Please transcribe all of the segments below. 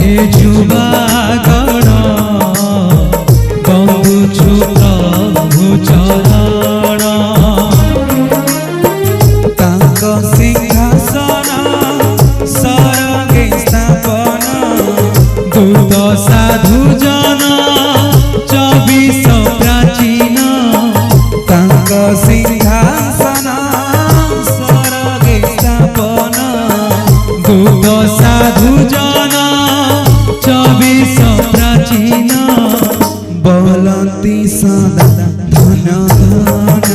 ए जुबागण बंदुछु प्रभु चरण तांक सिंहासन सरगे स्थापन दूत साधु जन 24 प्राचीन तांक सिंहासन सरगे स्थापन दूत साधु जन 24 प्राचीन बोलती सदा धन धन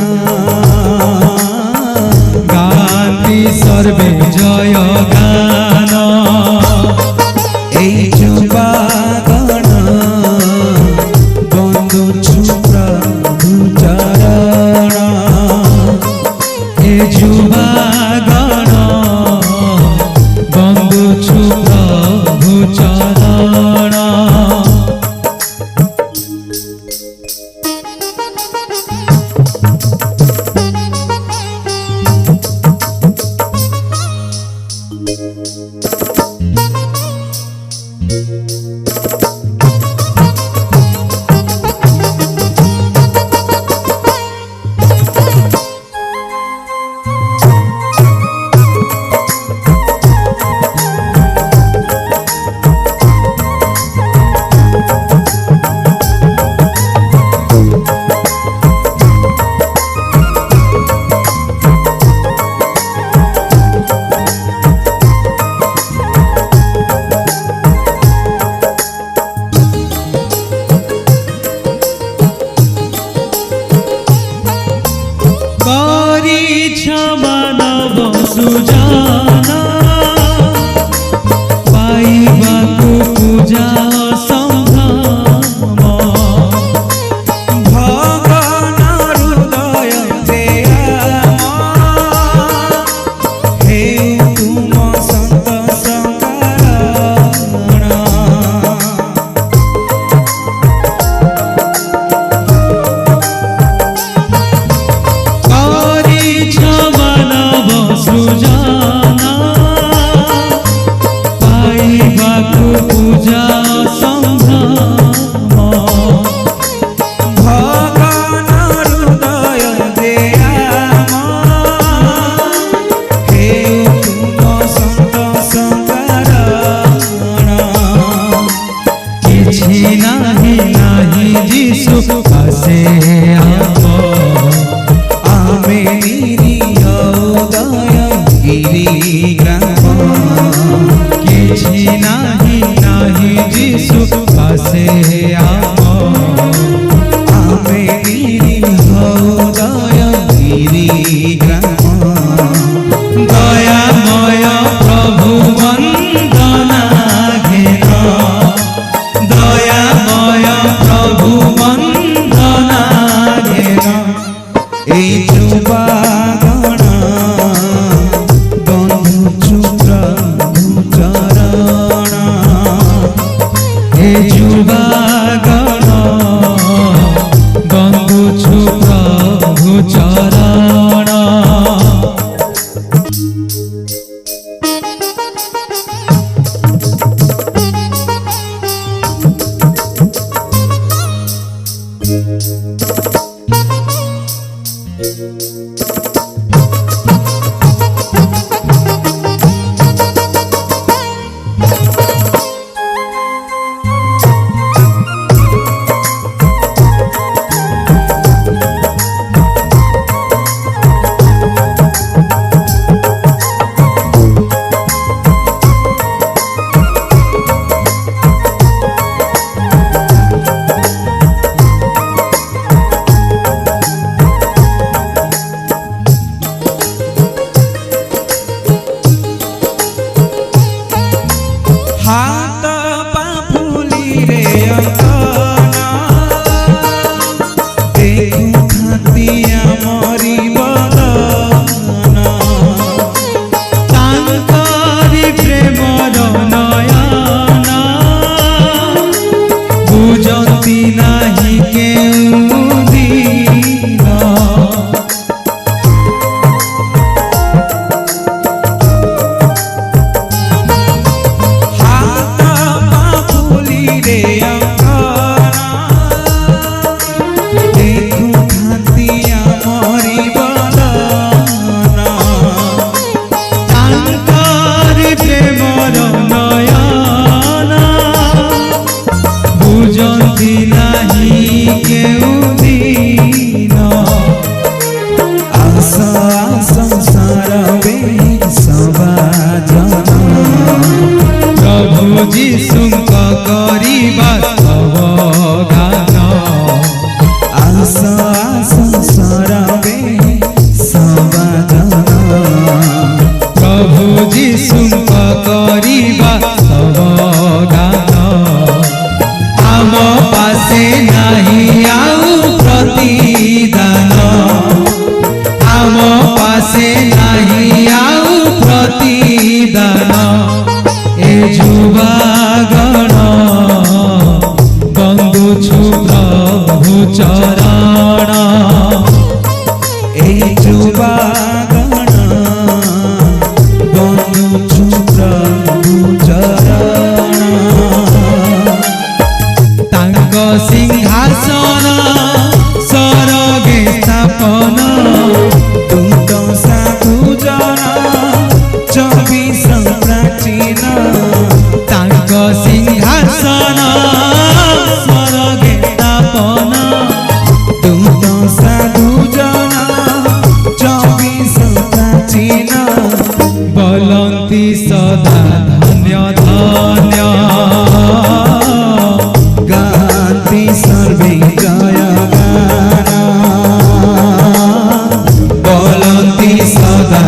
गाती सर्वे जय गान ए जुबागण बंदुछु प्रभु चरण ए जुबागण बंदुछु प्रभु चरण मानव सुजान पाइबाकु पूजा संभ्रम भगवान हृदय हे तुम संत संकरण सुजाना पाइबाकु पूजा संभ्रम भगवान हृदय हे तुम संत संकरण किछि नाही नाही जीसु पासे आमे गिरी ग्राम किछि नाही नाही जीसु पासे आमे हृदय गिरी ग्राम दयामय प्रभु वंदना घेन दयामय प्रभु वंदना घेन ए जुबागण बंदुछु प्रभु चरण हे जुबागण बंदुछु प्रभु चरण हाथ पाफुली रे अंगना देखु खातिया मरी बदना तांकरी प्रेमर नयना बुझती नाही केउ दिन हाथ जीशुଙ୍କ କରିବା ଅବଗାନ। आस आस सरबे सबाजन प्रभु जीशुଙ୍କ କରିବା ଅବଗାନ। आम पासे नाही आउ प्रतिदान, आम पासे नाही आउ प्रतिदान। ए जुवागण बंदुछु प्रभु चरण, ए जुवागण बंदुछु प्रभु चरण। तांक सिंहासन सरगे स्थापन, दूत साधु जन 24 प्राचीन। तांक सिंहासन सरगे स्थापन, दूत साधु जन 24 प्राचीन। बोलंती सदा धन्य धन्य, गान्ति सर्वे जयगान। बोलंती सदा